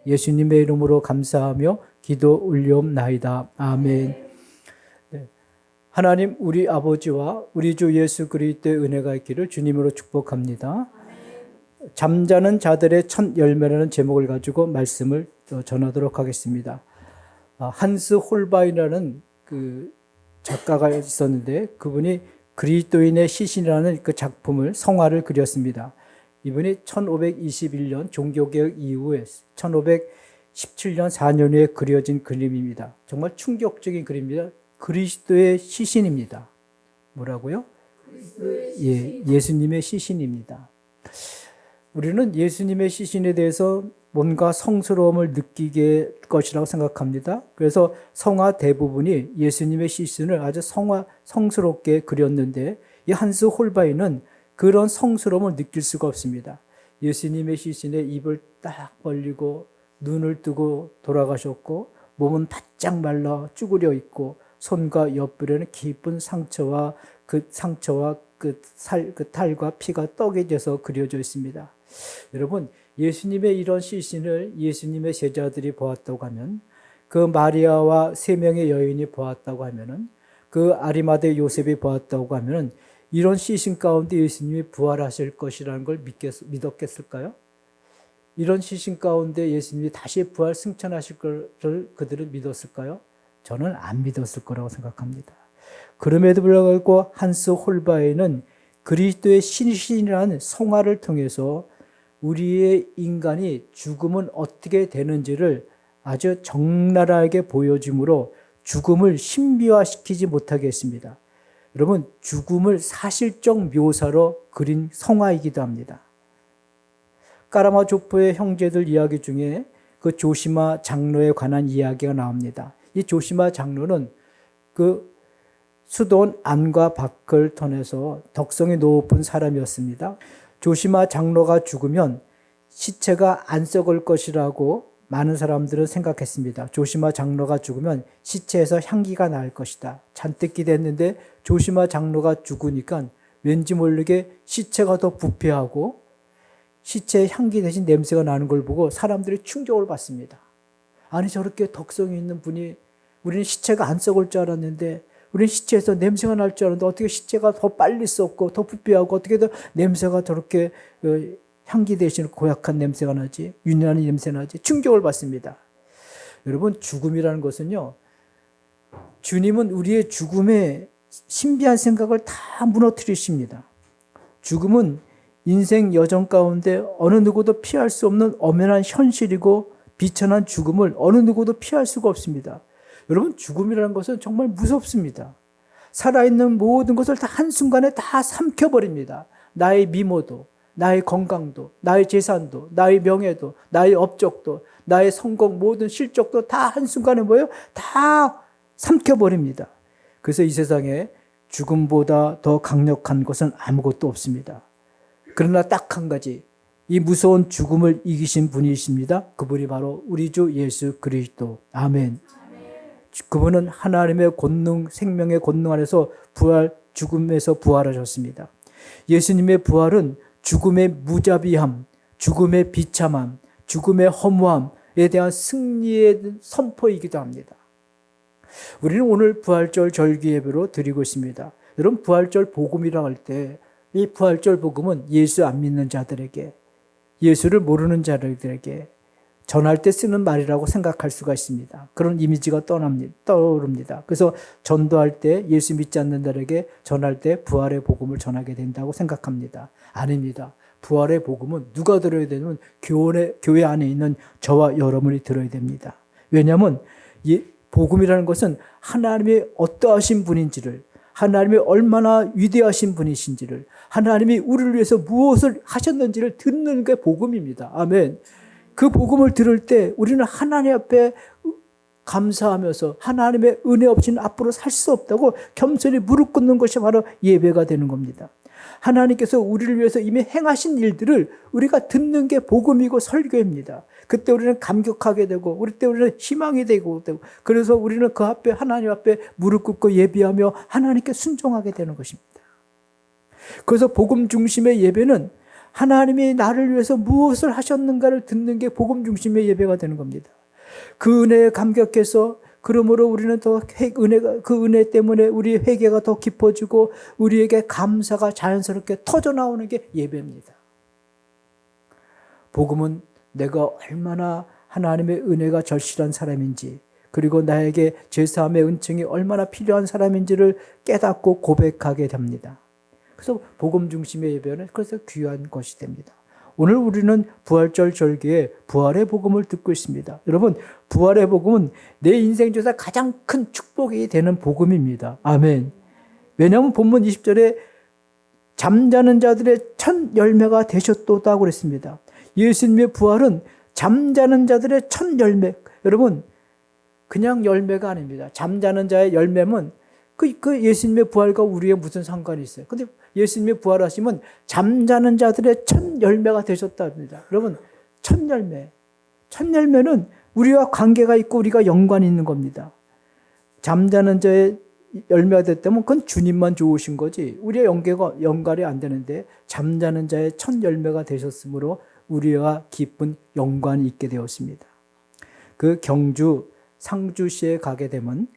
예수님의 이름으로 감사하며 기도 올리옵나이다. 아멘. 네. 하나님 우리 아버지와 우리 주 예수 그리스도의 은혜가 있기를 주님으로 축복합니다. 잠자는 자들의 첫 열매라는 제목을 가지고 말씀을 전하도록 하겠습니다. 한스 홀바인이라는 그 작가가 있었는데 그분이 그리스도인의 시신이라는 그 작품을 성화를 그렸습니다. 이분이 1521년 종교개혁 이후에 1517년 4년 후에 그려진 그림입니다. 정말 충격적인 그림입니다. 그리스도의 시신입니다. 뭐라고요? 예수님의 시신입니다. 우리는 예수님의 시신에 대해서 뭔가 성스러움을 느끼게 것이라고 생각합니다. 그래서 성화 대부분이 예수님의 시신을 아주 성스럽게 그렸는데 이 한스 홀바인은 그런 성스러움을 느낄 수가 없습니다. 예수님의 시신에 입을 딱 벌리고 눈을 뜨고 돌아가셨고 몸은 바짝 말라 쭈그려 있고 손과 옆구리에는 깊은 상처와 그 탈과 피가 떡해져서 그려져 있습니다. 여러분, 예수님의 이런 시신을 예수님의 제자들이 보았다고 하면, 그 마리아와 세 명의 여인이 보았다고 하면은, 그 아리마대 요셉이 보았다고 하면은 이런 시신 가운데 예수님이 부활하실 것이라는 걸 믿었겠을까요? 이런 시신 가운데 예수님이 다시 부활 승천하실 것을 그들은 믿었을까요? 저는 안 믿었을 거라고 생각합니다. 그럼에도 불구하고 한스 홀바인은 그리스도의 시신이라는 성화를 통해서 우리의 인간이 죽음은 어떻게 되는지를 아주 적나라하게 보여줌으로 죽음을 신비화시키지 못하게 했습니다. 여러분, 죽음을 사실적 묘사로 그린 성화이기도 합니다. 까라마조프의 형제들 이야기 중에 그 조시마 장로에 관한 이야기가 나옵니다. 이 조시마 장로는 그 수도원 안과 밖을 통해서 덕성이 높은 사람이었습니다. 조시마 장로가 죽으면 시체가 안 썩을 것이라고 많은 사람들은 생각했습니다. 조시마 장로가 죽으면 시체에서 향기가 날 것이다. 잔뜩 기대했는데 조시마 장로가 죽으니까 왠지 모르게 시체가 더 부패하고 시체의 향기 대신 냄새가 나는 걸 보고 사람들이 충격을 받습니다. 아니, 저렇게 덕성이 있는 분이, 우리는 시체가 안 썩을 줄 알았는데, 우리는 시체에서 냄새가 날 줄 알았는데 어떻게 시체가 더 빨리 썩고 더 부패하고 어떻게 더 냄새가 저렇게 향기 대신 고약한 냄새가 나지, 윤연한 냄새 나지, 충격을 받습니다. 여러분, 죽음이라는 것은요, 주님은 우리의 죽음의 신비한 생각을 다 무너뜨리십니다. 죽음은 인생 여정 가운데 어느 누구도 피할 수 없는 엄연한 현실이고 비천한 죽음을 어느 누구도 피할 수가 없습니다. 여러분, 죽음이라는 것은 정말 무섭습니다. 살아있는 모든 것을 다 한순간에 다 삼켜버립니다. 나의 미모도, 나의 건강도, 나의 재산도, 나의 명예도, 나의 업적도, 나의 성공, 모든 실적도 다 한순간에 뭐예요? 다 삼켜버립니다. 그래서 이 세상에 죽음보다 더 강력한 것은 아무것도 없습니다. 그러나 딱 한 가지, 이 무서운 죽음을 이기신 분이십니다. 그분이 바로 우리 주 예수 그리스도. 아멘. 그분은 하나님의 권능, 생명의 권능 안에서 죽음에서 부활하셨습니다. 예수님의 부활은 죽음의 무자비함, 죽음의 비참함, 죽음의 허무함에 대한 승리의 선포이기도 합니다. 우리는 오늘 부활절 절기 예배로 드리고 있습니다. 여러분, 부활절 복음이라고 할 때 이 부활절 복음은 예수 안 믿는 자들에게, 예수를 모르는 자들에게 전할 때 쓰는 말이라고 생각할 수가 있습니다. 그런 이미지가 떠오릅니다. 그래서 전도할 때 예수 믿지 않는 자들에게 전할 때 부활의 복음을 전하게 된다고 생각합니다. 아닙니다. 부활의 복음은 누가 들어야 되냐면 교회 안에 있는 저와 여러분이 들어야 됩니다. 왜냐하면 복음이라는 것은 하나님의 어떠하신 분인지를, 하나님이 얼마나 위대하신 분이신지를, 하나님이 우리를 위해서 무엇을 하셨는지를 듣는 게 복음입니다. 아멘. 그 복음을 들을 때 우리는 하나님 앞에 감사하면서 하나님의 은혜 없이는 앞으로 살 수 없다고 겸손히 무릎 꿇는 것이 바로 예배가 되는 겁니다. 하나님께서 우리를 위해서 이미 행하신 일들을 우리가 듣는 게 복음이고 설교입니다. 그때 우리는 감격하게 되고, 그때 우리는 희망이 되고, 그래서 우리는 그 앞에, 하나님 앞에 무릎 꿇고 예배하며 하나님께 순종하게 되는 것입니다. 그래서 복음 중심의 예배는 하나님이 나를 위해서 무엇을 하셨는가를 듣는 게 복음 중심의 예배가 되는 겁니다. 그 은혜에 감격해서 그러므로 우리는 더 그 은혜 때문에 우리의 회개가 더 깊어지고 우리에게 감사가 자연스럽게 터져 나오는 게 예배입니다. 복음은 내가 얼마나 하나님의 은혜가 절실한 사람인지 그리고 나에게 제사함의 은총이 얼마나 필요한 사람인지를 깨닫고 고백하게 됩니다. 그래서 복음 중심의 예배는 그래서 귀한 것이 됩니다. 오늘 우리는 부활절 절기에 부활의 복음을 듣고 있습니다. 여러분, 부활의 복음은 내 인생 중에서 가장 큰 축복이 되는 복음입니다. 아멘. 왜냐하면 본문 20절에 잠자는 자들의 첫 열매가 되셨도다 그랬습니다. 예수님의 부활은 잠자는 자들의 첫 열매. 여러분, 그냥 열매가 아닙니다. 잠자는 자의 열매면 그 예수님의 부활과 우리의 무슨 상관이 있어요? 근데 예수님의 부활하시면 잠자는 자들의 첫 열매가 되셨답니다. 여러분, 첫 열매. 첫 열매는 우리와 관계가 있고 우리가 연관이 있는 겁니다. 잠자는 자의 열매가 됐다면 그건 주님만 좋으신 거지. 우리의 연관이 안 되는데 잠자는 자의 첫 열매가 되셨으므로 우리와 깊은 연관이 있게 되었습니다. 그 경주 상주시에 가게 되면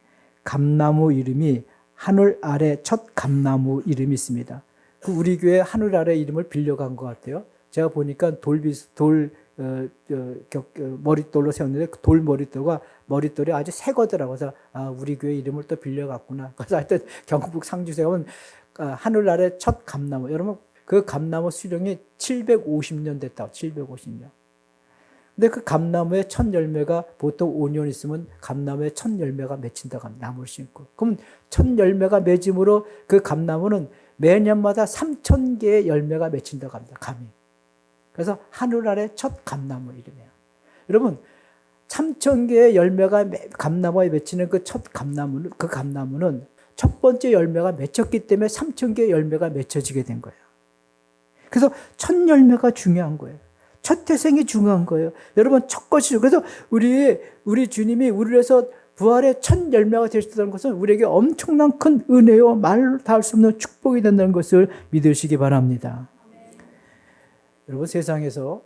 감나무 이름이 하늘 아래 첫 감나무 이름이 있습니다. 그 우리 교회 하늘 아래 이름을 빌려간 것 같아요. 제가 보니까 머릿돌로 세웠는데 그 돌 머릿돌이 아주 새 거더라고요. 그래서 우리 교회 이름을 또 빌려갔구나. 그래서 하여튼 경북 상주시에 가면 하늘 아래 첫 감나무. 여러분 그 감나무 수령이 750년 됐다고. 750년. 근데 그 감나무의 첫 열매가 보통 5년 있으면 감나무의 첫 열매가 맺힌다고 합니다. 나무를 심고. 그럼 첫 열매가 맺음으로 그 감나무는 매년마다 3,000개의 열매가 맺힌다고 합니다. 감이. 그래서 하늘 아래 첫 감나무 이름이에요. 여러분 3,000개의 열매가 감나무에 맺히는 그 첫 감나무는 그 감나무는 첫 번째 열매가 맺혔기 때문에 3,000개의 열매가 맺혀지게 된 거예요. 그래서 첫 열매가 중요한 거예요. 첫 태생이 중요한 거예요. 여러분 첫 것이죠. 그래서 우리 주님이 우리를 위해서 부활의 첫 열매가 되셨다는 것은 우리에게 엄청난 큰 은혜요 말로 다 할 수 없는 축복이 된다는 것을 믿으시기 바랍니다. 여러분 세상에서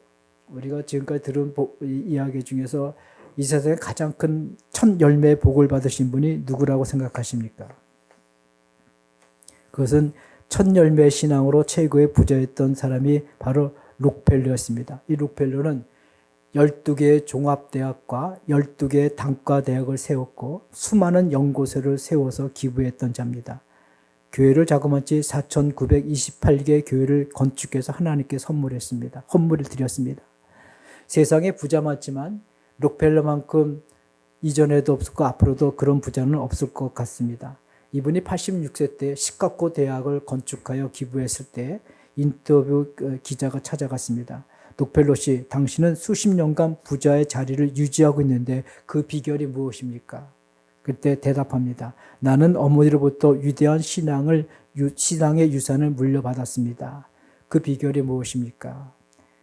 우리가 지금까지 들은 이야기 중에서 이 세상에 가장 큰 첫 열매의 복을 받으신 분이 누구라고 생각하십니까? 그것은 첫 열매 신앙으로 최고의 부자였던 사람이 바로 록펠러였습니다. 이 록펠러는 12개의 종합대학과 12개의 단과대학을 세웠고 수많은 연구소를 세워서 기부했던 자입니다. 교회를 자그마치 4,928개의 교회를 건축해서 하나님께 선물했습니다. 헌물을 드렸습니다. 세상에 부자 많지만 록펠러만큼 이전에도 없었고 앞으로도 그런 부자는 없을 것 같습니다. 이분이 86세 때 시카고 대학을 건축하여 기부했을 때 인터뷰 기자가 찾아갔습니다. 록펠러 씨, 당신은 수십 년간 부자의 자리를 유지하고 있는데 그 비결이 무엇입니까? 그때 대답합니다. 나는 어머니로부터 위대한 신앙의 유산을 물려받았습니다. 그 비결이 무엇입니까?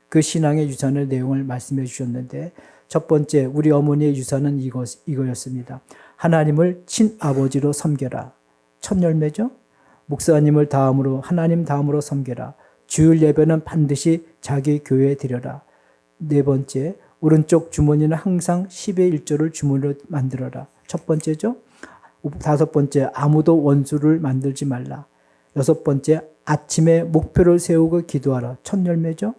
그 신앙의 유산의 내용을 말씀해 주셨는데 첫 번째 우리 어머니의 유산은 이거였습니다. 하나님을 친아버지로 섬겨라. 첫 열매죠. 목사님을 다음으로 하나님 다음으로 섬겨라. 주일 예배는 반드시 자기 교회에 드려라. 네 번째, 오른쪽 주머니는 항상 10의 1조를 주머니로 만들어라. 첫 번째죠. 다섯 번째, 아무도 원수를 만들지 말라. 여섯 번째, 아침에 목표를 세우고 기도하라. 첫 열매죠.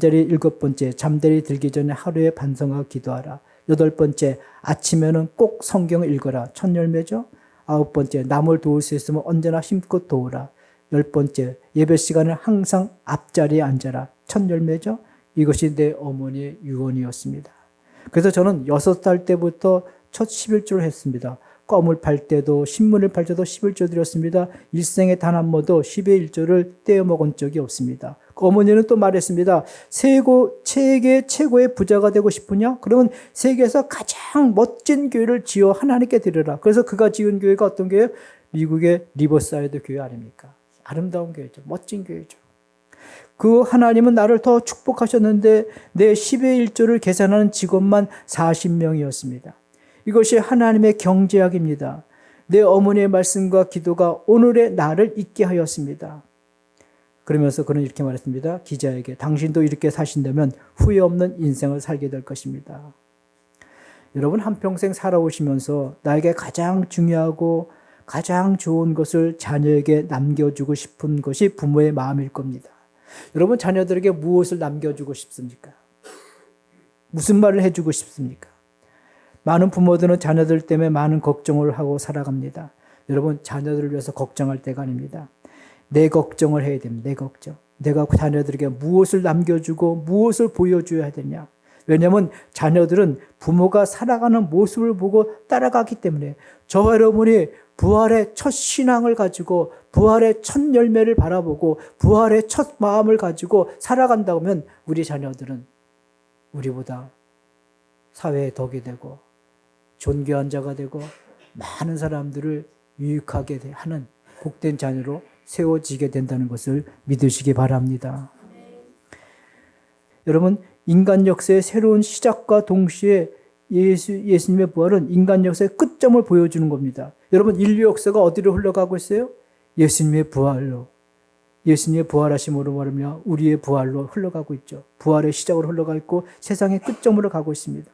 일곱 번째, 잠자리 들기 전에 하루에 반성하고 기도하라. 여덟 번째, 아침에는 꼭 성경을 읽어라. 첫 열매죠. 아홉 번째, 남을 도울 수 있으면 언제나 힘껏 도우라. 열 번째, 예배 시간에 항상 앞자리에 앉아라. 첫 열매죠. 이것이 내 어머니의 유언이었습니다. 그래서 저는 6살 때부터 첫 11조를 했습니다. 껌을 팔 때도 신문을 팔 때도 11조 드렸습니다. 일생에 단 한 번도 10의 1조를 떼어 먹은 적이 없습니다. 어머니는 또 말했습니다. 세계 최고의 부자가 되고 싶으냐? 그러면 세계에서 가장 멋진 교회를 지어 하나님께 드려라. 그래서 그가 지은 교회가 어떤 교회예요? 미국의 리버사이드 교회 아닙니까? 아름다운 교회죠. 멋진 교회죠. 그 하나님은 나를 더 축복하셨는데 내 10의 1조를 계산하는 직원만 40명이었습니다. 이것이 하나님의 경제학입니다. 내 어머니의 말씀과 기도가 오늘의 나를 있게 하였습니다. 그러면서 그는 이렇게 말했습니다. 기자에게 당신도 이렇게 사신다면 후회 없는 인생을 살게 될 것입니다. 여러분 한평생 살아오시면서 나에게 가장 중요하고 가장 좋은 것을 자녀에게 남겨주고 싶은 것이 부모의 마음일 겁니다. 여러분 자녀들에게 무엇을 남겨주고 싶습니까? 무슨 말을 해주고 싶습니까? 많은 부모들은 자녀들 때문에 많은 걱정을 하고 살아갑니다. 여러분 자녀들을 위해서 걱정할 때가 아닙니다. 내 걱정을 해야 됩니다. 내 걱정. 내가 자녀들에게 무엇을 남겨주고 무엇을 보여줘야 되냐. 왜냐하면 자녀들은 부모가 살아가는 모습을 보고 따라가기 때문에 저와 여러분이 부활의 첫 신앙을 가지고 부활의 첫 열매를 바라보고 부활의 첫 마음을 가지고 살아간다고 하면 우리 자녀들은 우리보다 사회에 덕이 되고 존귀한 자가 되고 많은 사람들을 유익하게 하는 복된 자녀로 세워지게 된다는 것을 믿으시기 바랍니다. 여러분 인간 역사의 새로운 시작과 동시에 예수님의 부활은 인간 역사의 끝점을 보여주는 겁니다. 여러분 인류 역사가 어디로 흘러가고 있어요? 예수님의 부활로. 예수님의 부활하심으로 말하며 우리의 부활로 흘러가고 있죠. 부활의 시작으로 흘러가 있고 세상의 끝점으로 가고 있습니다.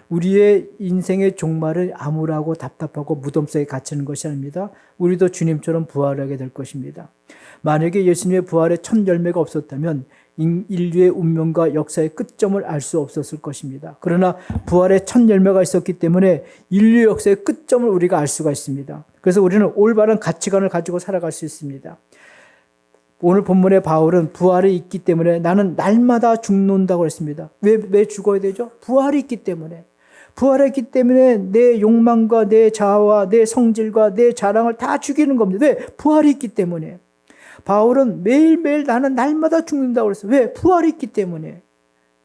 우리의 인생의 종말을 암울하고 답답하고 무덤 속에 갇히는 것이 아닙니다. 우리도 주님처럼 부활하게 될 것입니다. 만약에 예수님의 부활의 첫 열매가 없었다면 인류의 운명과 역사의 끝점을 알 수 없었을 것입니다. 그러나 부활의 첫 열매가 있었기 때문에 인류 역사의 끝점을 우리가 알 수가 있습니다. 그래서 우리는 올바른 가치관을 가지고 살아갈 수 있습니다. 오늘 본문의 바울은 부활이 있기 때문에 나는 날마다 죽는다고 했습니다. 왜 죽어야 되죠? 부활이 있기 때문에. 부활했기 때문에 내 욕망과 내 자아와 내 성질과 내 자랑을 다 죽이는 겁니다. 왜? 부활이 있기 때문에. 바울은 매일매일 나는 날마다 죽는다고 그랬어요. 왜? 부활이 있기 때문에.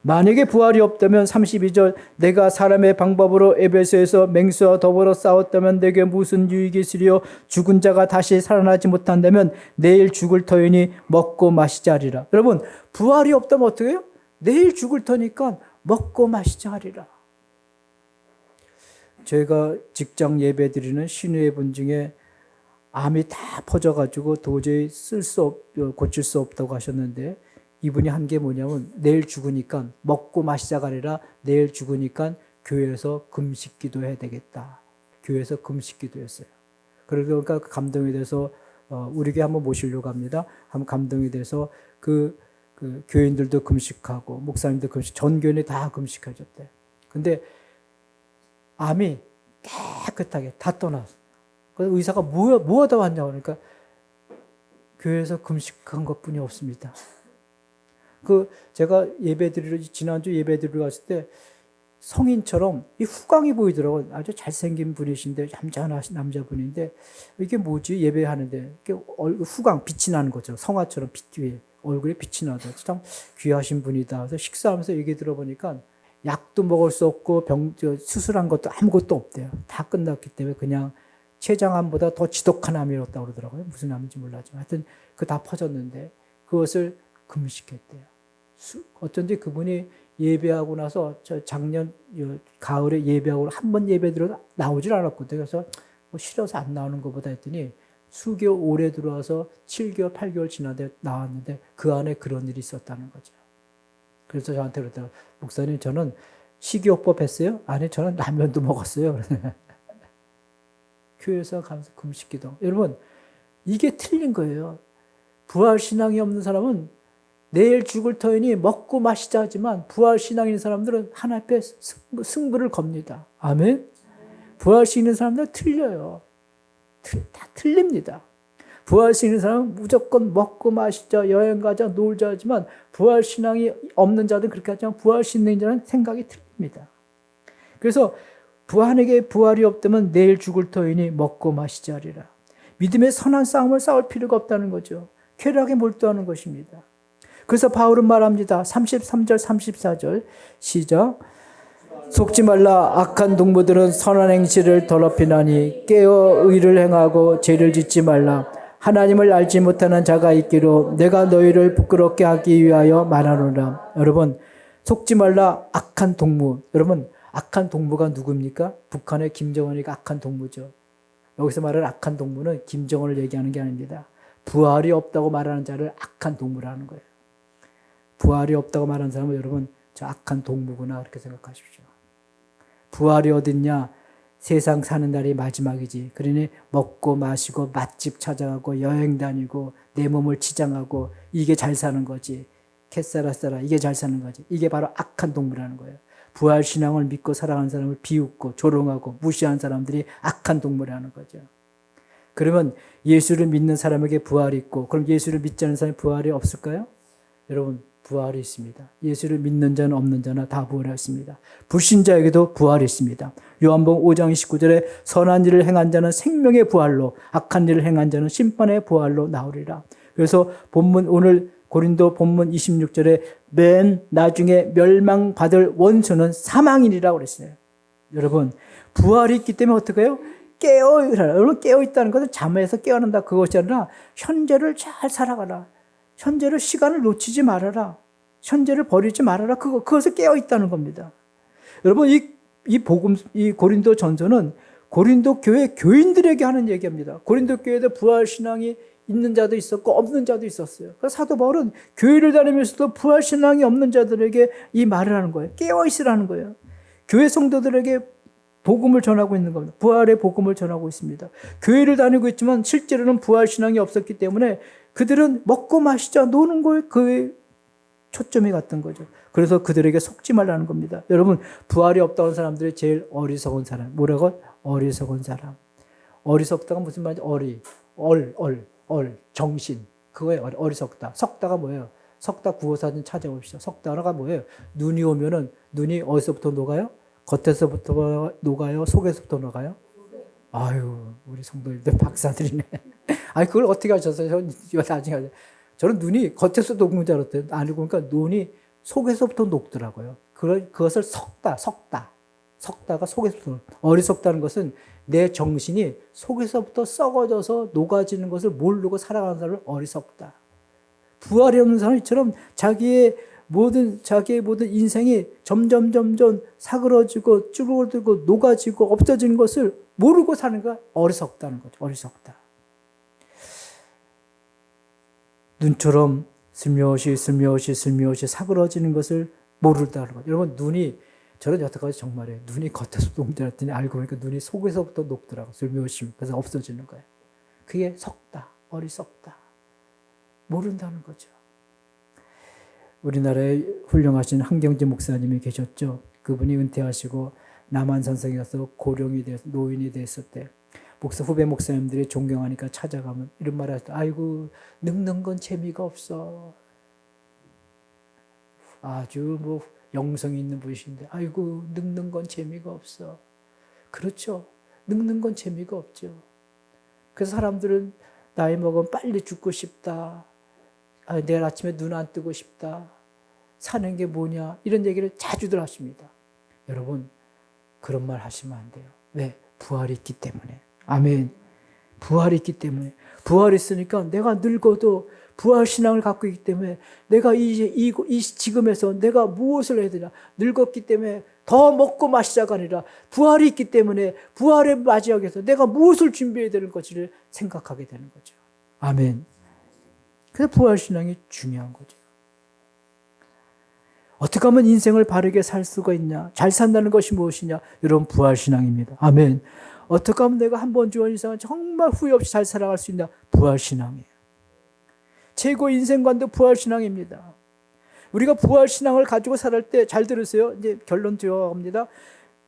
만약에 부활이 없다면 32절 내가 사람의 방법으로 에베소에서 맹수와 더불어 싸웠다면 내게 무슨 유익이 있으리요 죽은 자가 다시 살아나지 못한다면 내일 죽을 터이니 먹고 마시자 하리라. 여러분 부활이 없다면 어떻게 해요? 내일 죽을 터니까 먹고 마시자 하리라. 제가 직장 예배 드리는 신우의 분 중에 암이 다 퍼져가지고 도저히 고칠 수 없다고 하셨는데 이분이 한 게 뭐냐면 내일 죽으니까 먹고 마시자가 아니라 내일 죽으니까 교회에서 금식 기도해야 되겠다. 교회에서 금식 기도했어요. 그러니까 감동이 돼서 우리 교회 한번 모시려고 합니다. 한번 감동이 돼서 그 교인들도 금식하고 목사님도 금식, 전 교인이 다 금식해줬대. 근데 암이 깨끗하게 다 떠났어. 그래서 의사가 뭐 하다 왔냐고 그러니까 교회에서 금식한 것뿐이 없습니다. 제가 지난주 예배 드리러 갔을 때 성인처럼 이 후광이 보이더라고요. 아주 잘생긴 분이신데 얌전하신 남자분인데 이게 뭐지? 예배하는데 이렇게 후광 빛이 나는 거죠. 성화처럼 빛 위에 얼굴에 빛이 나다. 참 귀하신 분이다. 그래서 식사하면서 얘기 들어보니까 약도 먹을 수 없고 수술한 것도 아무것도 없대요. 다 끝났기 때문에 그냥 췌장암보다 더 지독한 암이었다고 그러더라고요. 무슨 암인지 몰라지만 하여튼 다 퍼졌는데 그것을 금식했대요. 어쩐지 그분이 예배하고 나서 작년 가을에 예배하고 한 번 예배 들어도 나오질 않았거든요. 그래서 뭐 싫어서 안 나오는 것보다 했더니 수개월 오래 들어와서 7개월 8개월 지나데 나왔는데 그 안에 그런 일이 있었다는 거죠. 그래서 저한테 그러더라고요. 목사님 저는 식이요법 했어요? 아니 저는 라면도 먹었어요. 교회에서 가면서 금식기도. 여러분 이게 틀린 거예요. 부활신앙이 없는 사람은 내일 죽을 터이니 먹고 마시자 하지만 부활신앙이 있는 사람들은 하나님 앞에 승부를 겁니다. 아멘? 부활신앙이 있는 사람들은 틀려요. 다 틀립니다. 부활신앙이 있는 사람은 무조건 먹고 마시자, 여행 가자, 놀자 하지만 부활신앙이 없는 자들은 그렇게 하지만 부활신앙이 있는 자는 생각이 틀립니다. 그래서 부활에게 부활이 없다면 내일 죽을 터이니 먹고 마시자 하리라. 믿음의 선한 싸움을 싸울 필요가 없다는 거죠. 쾌락에 몰두하는 것입니다. 그래서 바울은 말합니다. 33절 34절 시작. 속지 말라. 악한 동무들은 선한 행실을 더럽히나니 깨어 의를 행하고 죄를 짓지 말라. 하나님을 알지 못하는 자가 있기로 내가 너희를 부끄럽게 하기 위하여 말하노라. 여러분 속지 말라. 악한 동무. 여러분 악한 동무가 누굽니까? 북한의 김정은이가 악한 동무죠. 여기서 말하는 악한 동무는 김정은을 얘기하는 게 아닙니다. 부활이 없다고 말하는 자를 악한 동물이라는 거예요. 부활이 없다고 말하는 사람은 여러분 저 악한 동물구나 그렇게 생각하십시오. 부활이 어딨냐? 세상 사는 날이 마지막이지. 그러니 먹고 마시고 맛집 찾아가고 여행 다니고 내 몸을 치장하고 이게 잘 사는 거지. 캐싸라싸라 이게 잘 사는 거지. 이게 바로 악한 동물이라는 거예요. 부활신앙을 믿고 살아가는 사람을 비웃고 조롱하고 무시하는 사람들이 악한 동물이라는 거죠. 그러면 예수를 믿는 사람에게 부활이 있고 그럼 예수를 믿지 않는 사람이 부활이 없을까요? 여러분 부활이 있습니다. 예수를 믿는 자는 없는 자나 다 부활했습니다. 불신자에게도 부활이 있습니다. 요한복음 5장 29절에 선한 일을 행한 자는 생명의 부활로 악한 일을 행한 자는 심판의 부활로 나오리라. 그래서 본문 오늘 고린도 본문 26절에 맨 나중에 멸망받을 원수는 사망이라고 그랬어요. 여러분 부활이 있기 때문에 어떻게 해요? 깨어있어라. 여러분 깨어있다는 것은 잠에서 깨어난다 그것이 아니라 현재를 잘 살아가라. 현재를 시간을 놓치지 말아라. 현재를 버리지 말아라. 그것을 깨어있다는 겁니다. 여러분 이 고린도 전서는 고린도 교회 교인들에게 하는 얘기입니다. 고린도 교회에도 부활신앙이 있는 자도 있었고 없는 자도 있었어요. 그래서 사도 바울은 교회를 다니면서도 부활신앙이 없는 자들에게 이 말을 하는 거예요. 깨어있으라는 거예요. 교회 성도들에게 복음을 전하고 있는 겁니다. 부활의 복음을 전하고 있습니다. 교회를 다니고 있지만 실제로는 부활신앙이 없었기 때문에 그들은 먹고 마시자 노는 거에 그의 초점이 갔던 거죠. 그래서 그들에게 속지 말라는 겁니다. 여러분 부활이 없다는 사람들이 제일 어리석은 사람. 뭐라고? 어리석은 사람. 어리석다가 무슨 말인지 정신. 그거에 어리석다. 석다가 뭐예요? 석다 구호사 좀 찾아봅시다. 석다가 뭐예요? 눈이 오면은 눈이 어디서부터 녹아요? 겉에서부터 녹아요? 속에서부터 녹아요? 아유, 우리 성도님들 박사들이네. 아니, 그걸 어떻게 하셨어요? 저는 나중에 하죠. 저는 눈이 겉에서 녹는 줄 알았더니 아니고, 그러니까 눈이 속에서부터 녹더라고요. 그것을 석다가 속에서부터. 어리석다는 것은 내 정신이 속에서부터 썩어져서 녹아지는 것을 모르고 살아가는 사람을 어리석다. 부활이 없는 사람처럼 자기의 모든 인생이 점점 사그러지고 쭈그러들고 녹아지고 없어지는 것을 모르고 사는 거 어리석다는 거죠. 어리석다. 눈처럼 슬며시 사그러지는 것을 모른다는 거죠. 여러분 눈이 저는 여태까지 정말에 눈이 겉에서 녹더랬더니 알고 보니까 눈이 속에서부터 녹더라고요. 슬며시 그래서 없어지는 거예요. 그게 석다, 어리석다. 모른다는 거죠. 우리나라에 훌륭하신 한경재 목사님이 계셨죠. 그분이 은퇴하시고 남한산성에 가서 고령이 돼서 노인이 됐을 때 후배 목사님들이 존경하니까 찾아가면 이런 말 하셨다. 아이고 늙는 건 재미가 없어. 아주 영성이 있는 분이신데 아이고 늙는 건 재미가 없어. 그렇죠. 늙는 건 재미가 없죠. 그래서 사람들은 나이 먹으면 빨리 죽고 싶다. 내일 아침에 눈 안 뜨고 싶다. 사는 게 뭐냐. 이런 얘기를 자주들 하십니다. 여러분 그런 말 하시면 안 돼요. 왜? 부활이 있기 때문에. 아멘. 부활이 있기 때문에. 부활이 있으니까 내가 늙어도 부활신앙을 갖고 있기 때문에 내가 이 지금에서 내가 무엇을 해야 되냐. 늙었기 때문에 더 먹고 마시자가 아니라 부활이 있기 때문에 부활의 맞이하기 내가 무엇을 준비해야 되는 것을 생각하게 되는 거죠. 아멘. 그래서 부활신앙이 중요한 거죠. 어떻게 하면 인생을 바르게 살 수가 있냐? 잘 산다는 것이 무엇이냐? 여러분 부활신앙입니다. 아멘. 어떻게 하면 내가 한 번 주원 이상은 정말 후회 없이 잘 살아갈 수 있냐? 부활신앙이에요. 최고 인생관도 부활신앙입니다. 우리가 부활신앙을 가지고 살을 때 잘 들으세요. 이제 결론 들어갑니다.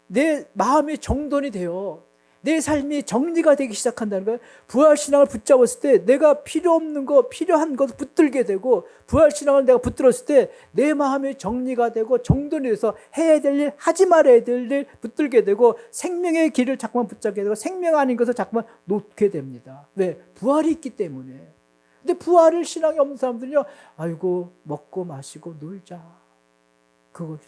내 마음이 정돈이 돼요. 내 삶이 정리가 되기 시작한다는 거예요. 부활신앙을 붙잡았을 때 내가 필요한 것 붙들게 되고 부활신앙을 내가 붙들었을 때 내 마음이 정리가 되고 정돈이 돼서 해야 될 일, 하지 말아야 될 일 붙들게 되고 생명의 길을 자꾸만 붙잡게 되고 생명 아닌 것을 자꾸만 놓게 됩니다. 왜? 부활이 있기 때문에. 근데 부활을 신앙이 없는 사람들은요. 아이고 먹고 마시고 놀자. 그거죠.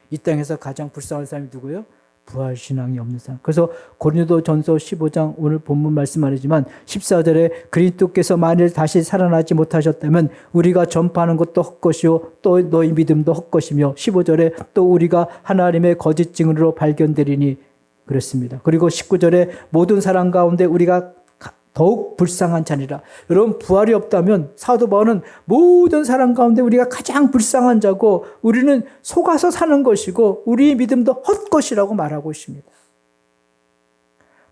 이 땅에서 가장 불쌍한 사람이 누구예요? 부활신앙이 없는 사람. 그래서 고린도전서 15장 오늘 본문 말씀 아니지만 14절에 그리스도께서 만일 다시 살아나지 못하셨다면 우리가 전파하는 것도 헛것이요 또 너희 믿음도 헛것이며 15절에 또 우리가 하나님의 거짓 증언으로 발견되리니 그랬습니다. 그리고 19절에 모든 사람 가운데 우리가 더욱 불쌍한 자니라. 여러분, 부활이 없다면 사도 바울은 모든 사람 가운데 우리가 가장 불쌍한 자고 우리는 속아서 사는 것이고 우리의 믿음도 헛것이라고 말하고 있습니다.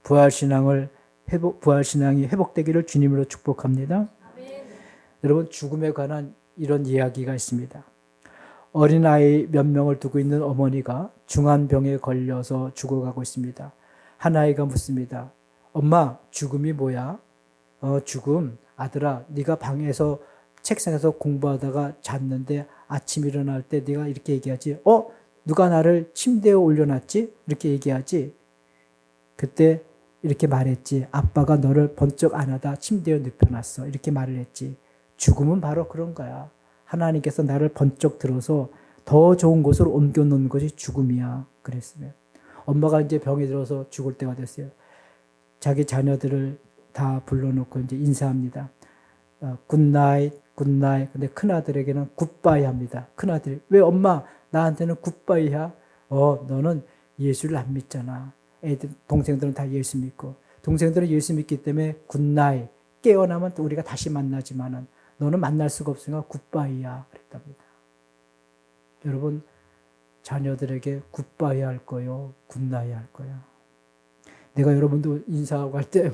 부활신앙이 회복되기를 주님으로 축복합니다. 아멘. 여러분, 죽음에 관한 이런 이야기가 있습니다. 어린아이 몇 명을 두고 있는 어머니가 중환병에 걸려서 죽어가고 있습니다. 한 아이가 묻습니다. 엄마, 죽음이 뭐야? 죽음. 아들아, 네가 방에서 책상에서 공부하다가 잤는데 아침 일어날 때 네가 이렇게 얘기하지. 누가 나를 침대에 올려놨지? 이렇게 얘기하지. 그때 이렇게 말했지. 아빠가 너를 번쩍 안아다 침대에 눕혀놨어. 이렇게 말을 했지. 죽음은 바로 그런 거야. 하나님께서 나를 번쩍 들어서 더 좋은 곳으로 옮겨놓는 것이 죽음이야. 그랬으면. 엄마가 이제 병이 들어서 죽을 때가 됐어요. 자기 자녀들을 다 불러놓고 이제 인사합니다. 굿나잇, 굿나잇. 근데 큰아들에게는 굿바이 합니다. 큰아들이, 왜 엄마 나한테는 굿바이야? 너는 예수를 안 믿잖아. 동생들은 다 예수 믿고. 동생들은 예수 믿기 때문에 굿나잇. 깨어나면 또 우리가 다시 만나지만은 너는 만날 수가 없으니까 굿바이야. 그랬답니다. 여러분, 자녀들에게 굿바이 할 거요, 굿나잇 할 거야. 내가 여러분도 인사하고 할 때,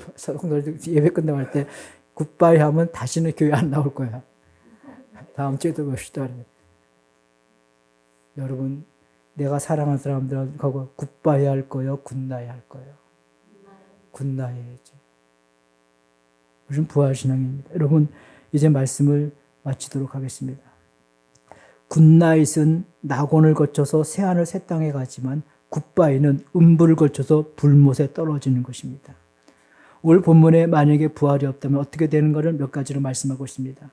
예배 끝나고 할 때, 굿바이 하면 다시는 교회 안 나올 거야. 다음 주에도 봅시다. 여러분, 내가 사랑하는 사람들하고 굿바이 할 거요, 굿나잇 할 거요. 굿나잇 해야지. 요즘 부활신앙입니다. 여러분, 이제 말씀을 마치도록 하겠습니다. 굿나잇은 낙원을 거쳐서 새하늘 새 땅에 가지만 굿바이는 음부를 거쳐서 불못에 떨어지는 것입니다. 오늘 본문에 만약에 부활이 없다면 어떻게 되는 것을 몇 가지로 말씀하고 있습니다.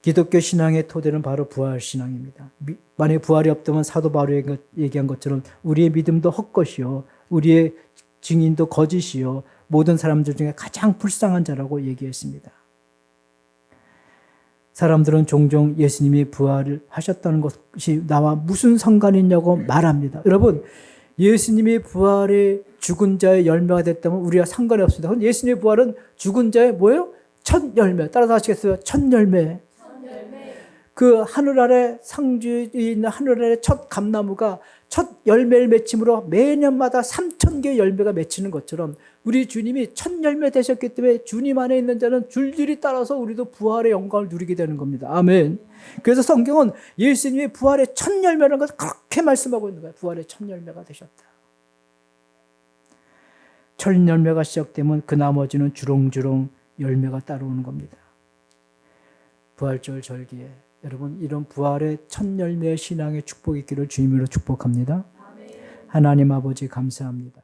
기독교 신앙의 토대는 바로 부활신앙입니다. 만약에 부활이 없다면 사도 바울이 얘기한 것처럼 우리의 믿음도 헛것이요, 우리의 증인도 거짓이요, 모든 사람들 중에 가장 불쌍한 자라고 얘기했습니다. 사람들은 종종 예수님이 부활을 하셨다는 것이 나와 무슨 상관이 있냐고 말합니다. 여러분, 예수님이 부활의 죽은 자의 열매가 됐다면 우리가 상관이 없습니다. 예수님의 부활은 죽은 자의 뭐예요? 첫 열매. 따라서 하시겠어요? 첫 열매. 그 하늘 아래 상주에 있는 하늘 아래 첫 감나무가 첫 열매를 맺힘으로 매년마다 3,000개의 열매가 맺히는 것처럼 우리 주님이 첫 열매 되셨기 때문에 주님 안에 있는 자는 줄줄이 따라서 우리도 부활의 영광을 누리게 되는 겁니다. 아멘. 그래서 성경은 예수님이 부활의 첫 열매라는 것을 그렇게 말씀하고 있는 거예요. 부활의 첫 열매가 되셨다. 첫 열매가 시작되면 그 나머지는 주렁주렁 열매가 따라오는 겁니다. 부활절 절기에 여러분, 이런 부활의 첫 열매의 신앙의 축복이 있기를 주님으로 축복합니다. 아멘. 하나님 아버지 감사합니다.